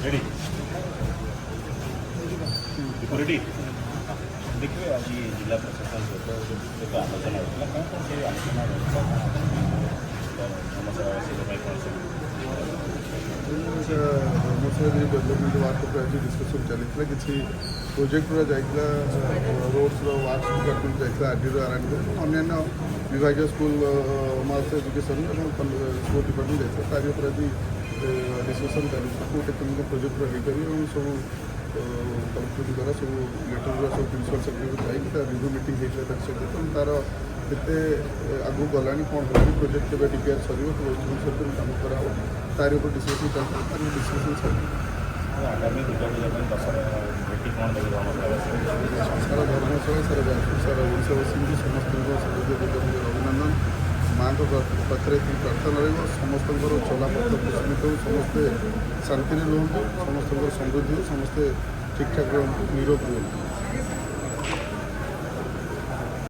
Ready ready देखिए आज जिला प्रशासन सहित आलोचना होता कौन कौन से आलोचना धर्मशाला डेवलपमेंट वार्क आज डिस्कसन चलता किसी प्रोजेक्ट जाइला रोड्स वार्क डिपार्टमेंट जाइला आरडीओ आरएनडी अन्य विभाग स्कूल मास एजुकेशन स्कूल डिपार्टमेंट जाइला तार ऊपर आज डिस्कसन चलता कौटे केमी प्रोजेक्ट हो सब कलेक्टर द्वारा सब लेटर सब प्रिंसिपल सेक्रेटरी जाइए रिव्यू मीटिंग होता सहित तेणु तार केते आगू गला कौन हो प्रोजेक्ट के डीपीआर सर सर कम करा तार ऊपर डिस्कसन चलता तार डिस्कसन चलता आगामी दुर्गा पूजा दशहरा भेटी कौन लगे सारा धर्मशाला सारा जाजपुर सारा ओडावासी समस्त अभिनंदन माँ पाखे प्रार्थना समस्त चलापथ प्रशमित हो समस्ते शांति रुहतु समस्त समृद्धि हो समस्ते ठीक ठाक रुहतु निरोग रुहतु।